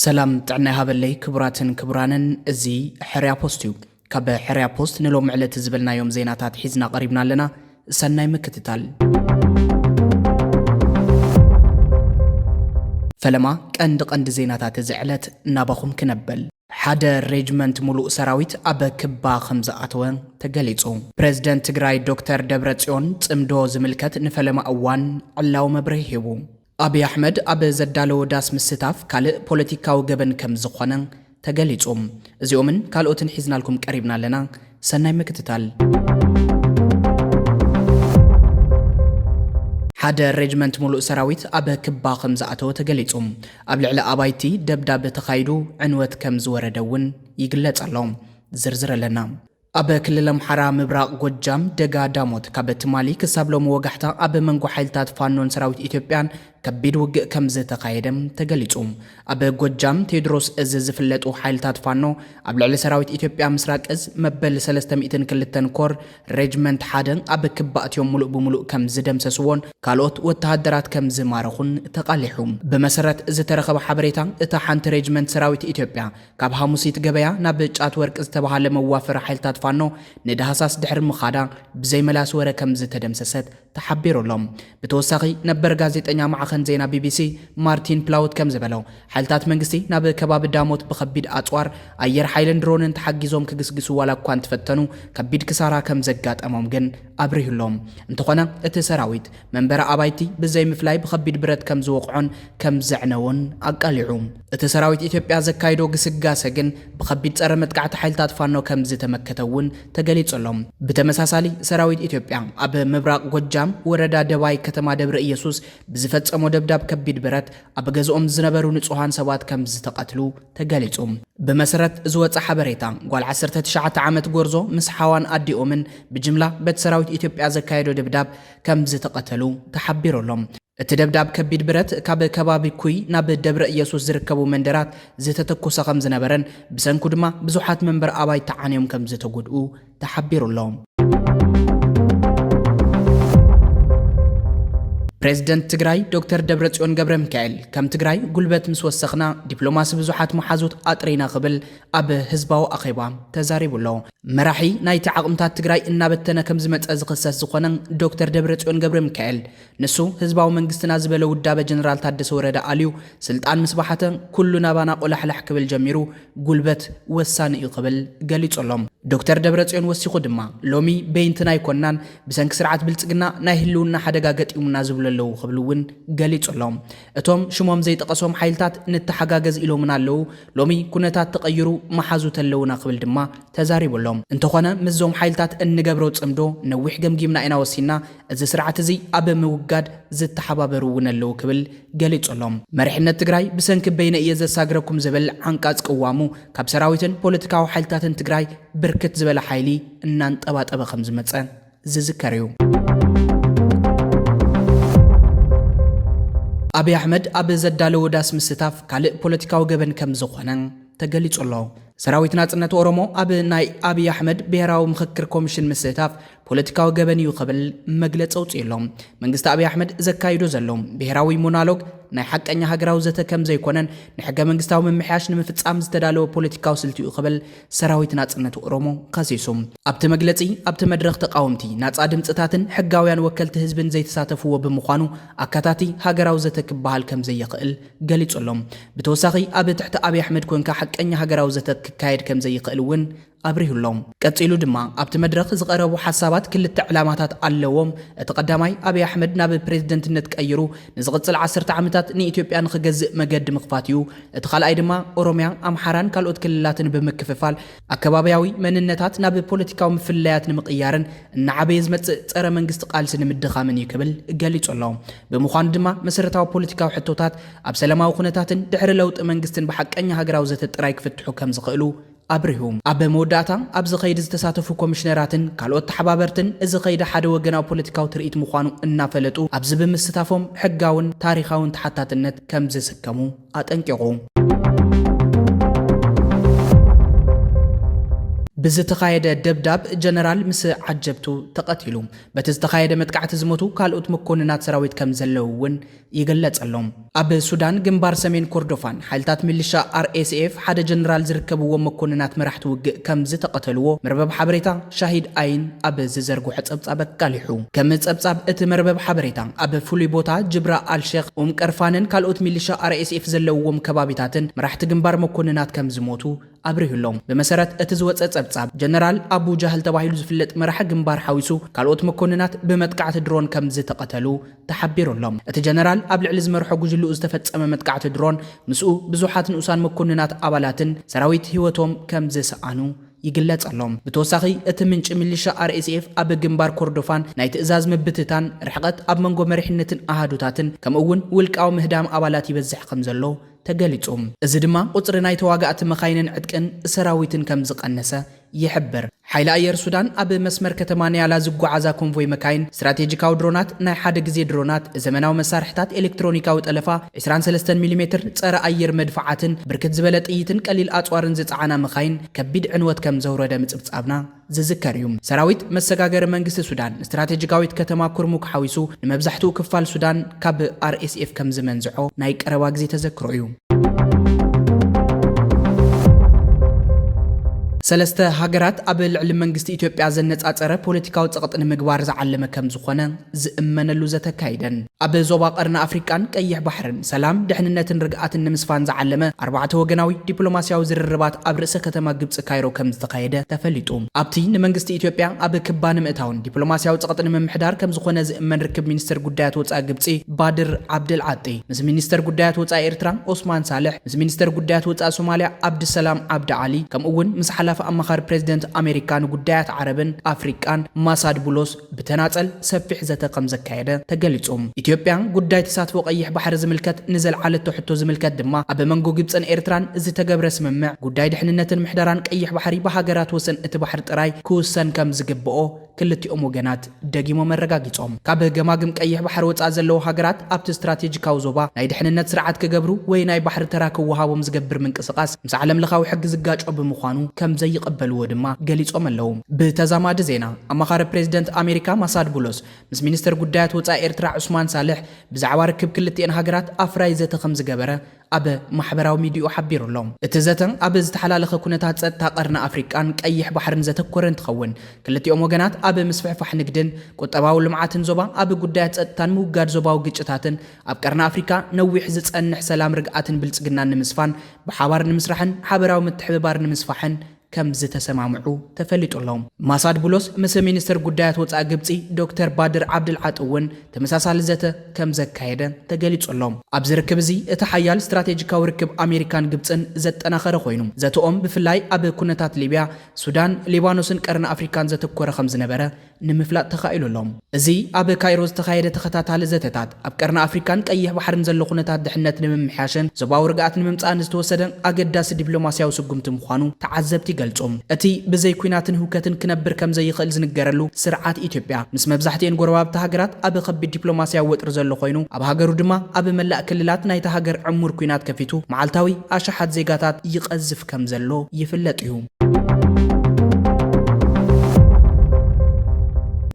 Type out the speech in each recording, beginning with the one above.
سلام تعنا هابلي كبراتن كبرانن ازي حريا بوستيو كاب حريا بوست نلو معلة زبلنا يوم زيناتات حيزنا قريبنا لنا سناي مكتتال فلما قند زيناتات زعلت نابخم كنبل حدا ريجمنت ملوء سراويت أبا كبا خمزة أتوان تقليتو بريزيدنت تግራይ دكتور دبرتسيون تمدو زملكت نفلما أوان علاو مبريهيبو أبي أحمد أبي زدالو داس مستاف كالي بوليتيكاو جبن كم زخوانن تقليتوم زيومن كالوتن حيزنا لكم قريبنا لنا سناي مكتتال حدا ريجمنت ملوء سراويت أبا كبا خمزة أتو تقليتوم أبل على أبايتي دبداب تخايدو عنوات كم زوردون يقلت اللهم زرزر لنا أبا كل محرا مبراق قجام دقا داموت كابت مالي كسابلو موقحتا أبا منقو حيلتات فانون سراويت إثيوبيان كبيد وق كمزة تقايدم تقليتوم أبا قجام تيدروس أزز فلتو حيلتات فانو أبل على سراويت إثيوبيا مسراك أز مبل سلستم إتن كلتن كور ريجمنت حادن أبا كبات يوم ملوء بملوء كمز دم سسوون كالوت واتهادرات كمز مارخون تقاليحوم بمسرات إز ترخب حبريتان إتحانت ريجمنت سراويت إثيوبيا كابها موسيت قبايا نابجات ورك إزتبها لموافر حيلتات فانو ندهاساس دحر مخادا بزي ملاس ورا كمز تدمسست تحبيرو لهم بتوساقي نبر غازيتنيا معخن زينا بي بي سي مارتين بلاوت كمز بلو حالتات منغستي ناب كباب داموت بخبيد اطوار اير حيلن درونن تحجزوم كغسغسو والا كوان تفتنو كبيد كسارا كمزغات امام جن ابريهلهم انتخنا اتسراويت منبر ابايتي بزي مفلاي بخبيد برت كمز وقعون كمزعنون اقاليعوم اتسراويت اثيوبيا زكايدو غسغاسه جن بخبيد صره متقعت حالتات فانو كمز تمكتون تغليصلهم بتمساسالي سراويت اثيوبيا اب مبراق ጎጃም ወረዳ ደባይ ከተማ ደብረ ኢየሱስ ብዝፈጸሞ ደብዳብ ከቢድ ብረት አበገዝኦም ዝነበሩ ንጹሃን ሰባት ከም ዝተቀትሉ ተገሊጹም በመሰረት ዝወጻ ሓበሬታ ጓል 19 ዓመት ጎርዞ ምስ ሓዋን አዲኦምን በጅምላ በተሰራዊት ኢትዮጵያ ዘካየዶ ደብዳብ ከም ዝተቀተሉ ተሐቢሮሎም እቲ ደብዳብ ከቢድ ብረት ካብ ከባቢ ኩይ ናብ ደብረ ኢየሱስ ዝርከቡ መንደራት ዝተተኮሰ ከም ዝነበረን ብሰንኩ ድማ ብዙሓት መንበር አባይ ተዓንዮም ከም ዝተጎድኡ ተሐቢሮሎም بريزيدنت تግራይ دكتور دبرتسيون ገብረ ሚካኤል ከም ትግራይ ጉልበት ምስ ወሰኽና ዲፕሎማሲ ብዙሓት መሓዙት አጥሪና ክብል ኣብ ህዝባዊ ኣኼባ ተዛሪቡሎ መራሒ ናይቲ ዓቕምታት ትግራይ እናበተነ ከም ዝመፀ ዝኽሰስ ዝኾነን ዶክተር ደብረጽዮን ገብረ ሚካኤል ንሱ ህዝባዊ መንግስትና ዝበለ ውዳበ ጀነራል ታደሰ ወረዳ አልዩ ስልጣን ምስባሓተ ኩሉ ናባና ቆላሕላሕ ክብል ጀሚሩ ጉልበት ወሳኒ እዩ ክብል ገሊጾሎም ዶክተር ደብረጽዮን ወሲኹ ድማ ሎሚ በይንትና ይኮናን ብሰንኪ ስርዓት ብልጽግና ናይ ህልውና ሓደጋ ገጢሙና ዝብለለው ክብልውን ገሊጾሎም እቶም ሽሞም ዘይጠቀሶም ሓይልታት ንተሓጋገዝ ኢሎምን ኣለው ሎሚ ኩነታት ተቀይሩ መሓዙ ተለውና ክብል ድማ ተዛሪቦሎም እንተኾነ ምዞም ሓይልታት እንገብሮ ጽምዶ ነዊሕ ገምጊምና ኢና ወሲና እዚ ስርዓት እዚ ኣብ ምውጋድ ዝተሓባበሩ ወነለው ክብል ገሊጾሎም መሪሕነት ትግራይ ብሰንኪ በይነ የዘሳግረኩም ዝብል አንቃጽ ቅዋሙ ካብ ሰራዊትን ፖለቲካዊ ሓይልታትን ትግራይ ብርክት ዝበለ ሓይሊ እናንጠባጠበ ከም ዝመጸ ዝዝከርዩ أبي أحمد أبي زدالو داس مستاف كالي بوليتيكاو جبن كم زخوانن تقليصلو سراويتنا ጽነቱ ኦሮሞ አብይ አሕመድ ብሔራዊ ምክክር ኮሚሽን መስተታፍ ፖለቲካው ገበን ይቀበል መግለጽ አውጽኢሎም መንግስት አብይ አሕመድ ዘካይዶ ዘሎም ብሔራዊ ሞኖሎግ ናይ ሐቀኛ ሀገራው ዘተ ከም ዘይኮነን ንሕገ መንግስታዊ መምሕያሽ ንምፍጻም ዝተዳለው ፖለቲካው ስልቲ ይቀበል ሰራዊትና ጽነቱ ኦሮሞ ካሲሱም ኣብቲ መግለጺ ኣብቲ መድረኽ ተቃውምቲ ናጻ ድምጽታትን ሕጋውያን ወከልቲ ህዝብን ዘይተሳተፉዎ ብምዃኑ አካታቲ ሀገራው ዘተ ክባሃል ከም ዘይኽእል ገሊጾሎም ብተወሳኺ ኣብ ትሕቲ አብይ አሕመድ ኮንካ ሐቀኛ ሀገራው ዘተ كايد كم زي قلون أبريه اللهم كتيلو دما أبت مدرخ زقربوا حسابات كل التعلامات اللوم تقدماي أبي أحمد ناب بريزيدنت نتك أيرو نزغت العصر تعمتات ني إثيوبيا نخجز مجد مخفاتيو ادخل أيدما أوروميا أم حران كالوت كلاتن بمكففال أكبابياوي من النتات ناب بوليتيكاو مفليات نمقيارن نعبيز مت ترى من قال سن مدخا من يكبل قاليت اللهم بمخان دما مسرتاو بوليتيكاو حتوتات أبسلما وخنتاتن دحر لوت من قستن بحق أني هاجراو زت ترايك فتحو كم زقلو أبرهم أب موداتا أبز خيد استساتفو كومشنراتن كالوت تحبابرتن إز خيد حد وجناو بوليتيكاو تريت مخانو النافلتو أبز بمستافهم حقاون تاريخاون تحتات النت كم زسكمو أتنكيقو ብዝተኻየደ ደብዳብ ጀነራል ምስ ዓጀብቱ ተቐቲሉ በቲ ዝተኻየደ መጥቃዕቲ ዝሞቱ ካልኦት መኮንናት ሰራዊት ከም ዘለውውን ይገለጸሎም። ኣብ ሱዳን ግንባር ሰሜን ኮርዶፋን ሓይልታት ሚሊሻ RSF ሓደ ጀነራል ዝርከብዎም መኮንናት መራሕቲ ውግእ ከም ዝተቐተልዎ መርበብ ሓበሬታ ሻሂድ አይን ኣብ ዝዘርግሖ ጸብጻብ ኣቃሊሑ። ከም ጸብጻብ እቲ መርበብ ሓበሬታ ኣብ ፍሉይ ቦታ ጅብራ አልሼኽ ቀርፋንን ካልኦት ሚሊሻ RSF ዘለውዎም ከባቢታትን መራሕቲ ግንባር መኮንናት ከም ዝሞቱ አብሪሁሎም። በመሰረት እቲ ዝወፀ ጸብጻብ ጀነራል አቡ ጃህል ተባሂሉ ዝፍለጥ መራሒ ግንባር ሓዊሱ ካልኦት መኮንናት ብመጥቃዕቲ ድሮን ከም ዝተቐተሉ ተሓቢሩሎም። እቲ ጀነራል ኣብ ልዕሊ ዝመርሖ ጉጅልኡ ዝተፈጸመ መጥቃዕቲ ድሮን ምስኡ ብዙሓት ንኡሳን መኮንናት ኣባላትን ሰራዊት ህይወቶም ከም ዝሰኣኑ ይግለጸሎም። ብተወሳኺ እቲ ምንጭ ሚሊሻ RSF ኣብ ግንባር ኮርዶፋን ናይ ትእዛዝ ምብትታን ርሕቀት ኣብ መንጎ መሪሕነትን ኣሃዱታትን ከምኡውን ውልቃዊ ምህዳም ኣባላት ይበዝሕ ከም ዘሎ ተገሊጹም። እዚ ድማ ቁጽሪ ናይ ተዋጋእቲ መኻይንን ዕጥቅን ሰራዊትን ከም ዝቐነሰ ይሕብር። ሓይሊ ኣየር ሱዳን ኣብ መስመር ከተማ ኒያላ ዝጓዓዛ ኮንቮይ መካይን ስትራቴጂካዊ ድሮናት፣ ናይ ሓደ ግዜ ድሮናት፣ ዘመናዊ መሳርሕታት ኤሌክትሮኒካዊ ጠለፋ፣ 23 ሚሜ ጸረ ኣየር መድፋዓትን ብርክት ዝበለ ጥይትን ቀሊል ኣጽዋርን ዝጸዓና መካይን ከቢድ ዕንወት ከም ዘውረደ ምጽብጻብና ዝዝከር እዩ። ሰራዊት መሰጋገሪ መንግስቲ ሱዳን ስትራቴጂካዊት ከተማ ኩርሙክ ሓዊሱ ንመብዛሕትኡ ክፋል ሱዳን ካብ RSF ከም ዝመንዝሖ ናይ ቀረባ ግዜ ተዘክሮ እዩ። ሰለስተ ሃገራት ኣብ ልዕሊ መንግስቲ ኢትዮጵያ ዘነጻጸረ ፖለቲካዊ ጸቕጥን ምግባር ዝዓለመ ከም ዝኾነ ዝእመነሉ ዘተካይደን ኣብ ዞባ ቀርኒ ኣፍሪቃን ቀይሕ ባሕርን ሰላም ድሕንነትን ርግኣትን ንምስፋን ዝዓለመ 4 ወገናዊ ዲፕሎማስያዊ ዝርርባት ኣብ ርእሰ ከተማ ግብፂ ካይሮ ከም ዝተካየደ ተፈሊጡ። ኣብቲ ንመንግስቲ ኢትዮጵያ ኣብ ክባን ምእታውን ዲፕሎማስያዊ ጸቕጥን ምምሕዳር ከም ዝኾነ ዝእመን ርክብ ሚኒስተር ጉዳያት ወፃኢ ግብፂ ባድር ዓብድልዓጢ ምስ ሚኒስተር ጉዳያት ወፃኢ ኤርትራ ኦስማን ሳልሕ ምስ ሚኒስተር ጉዳያት ወፃኢ ሶማልያ ዓብድሰላም ዓብዲ ዓሊ ከምኡውን ምስ ሓላፊ ኣማኻሪ ፕሬዚደንት ኣሜሪካን ጉዳያት ዓረብን ኣፍሪቃን ማሳድ ቡሎስ ብተናጸል ሰፊሕ ዘተ ከም ዘካየደ ተገሊጹ። ኢትዮጵያ ጉዳይ ተሳትፎ ቀይሕ ባሕሪ ዝምልከት ንዘለዓለቶ ሕቶ ዝምልከት ድማ ኣብ መንጎ ግብፅን ኤርትራን ዝተገብረ ስምምዕ ጉዳይ ድሕንነትን ምሕደራን ቀይሕ ባሕሪ ብሃገራት ወሰን እቲ ባሕሪ ጥራይ ክውሰን ከም ዝግብኦ ክልቲኦም ወገናት ደጊሞም ኣረጋጊጾም። ካብ ገማግም ቀይሕ ባሕሪ ወፃእ ዘለዉ ሃገራት ኣብቲ ስትራቴጂካዊ ዞባ ናይ ድሕንነት ስርዓት ክገብሩ ወይ ናይ ባሕሪ ተራ ክወሃቦም ዝገብር ምንቅስቓስ ምስ ዓለም ለኻዊ ሕጊ ዝጋጮ ብምዃኑ ከም ዘይቕበልዎ ድማ ገሊጾም ኣለዉ። ብተዛማዲ ዜና ኣማኻሪ ፕሬዚደንት ኣሜሪካ ማሳድ ቡሎስ ምስ ሚኒስተር ጉዳያት ወፃኢ ኤርትራ ዑስማን ሳልሕ ብዛዕባ ርክብ ክልቲአን ሃገራት ኣፍራይ ዘተ ከም ዝገበረ ኣብ ማሕበራዊ ሚድያ ሓቢሩሎም። እቲ ዘተ ኣብ ዝተሓላለኸ ኩነታት ጸጥታ ቀርኒ ኣፍሪቃን ቀይሕ ባሕርን ዘተኮረ እንትኸውን ክልቲኦም ወገናት ኣብ ምስፍሕፋሕ ንግድን ቁጠባዊ ልምዓትን ዞባ ኣብ ጉዳያት ጸጥታን ምውጋድ ዞባዊ ግጭታትን ኣብ ቀርኒ ኣፍሪካ ነዊሕ ዝጸንሕ ሰላም ርግኣትን ብልጽግናን ንምስፋን ብሓባር ንምስራሕን ሓበራዊ ምትሕብባር ንምስፋሕን ከም ዝተሰማምዑ ተፈሊጡሎም። ማሳድ ቡሎስ ምስ ሚኒስተር ጉዳያት ወፃኢ ግብፂ ዶክተር ባድር ዓብድልዓጢ እውን ተመሳሳሊ ዘተ ከም ዘካየደ ተገሊጹሎም። ኣብ ዝርክብ እዚ እቲ ሓያል ስትራቴጂካዊ ርክብ ኣሜሪካን ግብፅን ዘጠናኸረ ኮይኑ ዘተኦም ብፍላይ ኣብ ኩነታት ሊብያ፣ ሱዳን፣ ሊባኖስን ቀርኒ ኣፍሪካን ዘተኮረ ከም ዝነበረ ንምፍላጥ ተኻኢሉሎም። እዚ ኣብ ካይሮ ዝተኻየደ ተኸታታሊ ዘተታት ኣብ ቀርኒ ኣፍሪካን ቀይሕ ባሕርን ዘሎ ኩነታት ድሕነት ንምምሕያሽን ዞባዊ ርግኣት ንምምጻእን ዝተወሰደ ኣገዳሲ ዲፕሎማስያዊ ስጉምቲ ምዃኑ ተዓዘብቲ ገልጾም። እቲ ብዘይ ኩናትን ህውከትን ክነብር ከም ዘይኽእል ዝንገረሉ ስርዓት ኢትዮጵያ ምስ መብዛሕትአን ጎረባብቲ ሃገራት ኣብ ከቢድ ዲፕሎማስያዊ ወጥሪ ዘሎ ኮይኑ ኣብ ሃገሩ ድማ ኣብ መላእ ክልላት ናይቲ ሃገር ዕሙር ኩናት ከፊቱ መዓልታዊ ኣሽሓት ዜጋታት ይቐዝፍ ከም ዘሎ ይፍለጥ እዩ።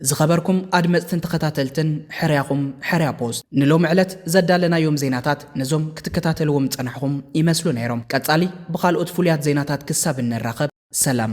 ዝኸበርኩም ኣድመጽትን ተኸታተልትን ሕርያኹም ሕርያ ፖስት ንሎም ዕለት ዘዳለናዮም ዜናታት ነዞም ክትከታተልዎም ጸናሕኹም ይመስሉ ነይሮም። ቀጻሊ ብኻልኦት ፍሉያት ዜናታት ክሳብ እንራኸብ ሰላም።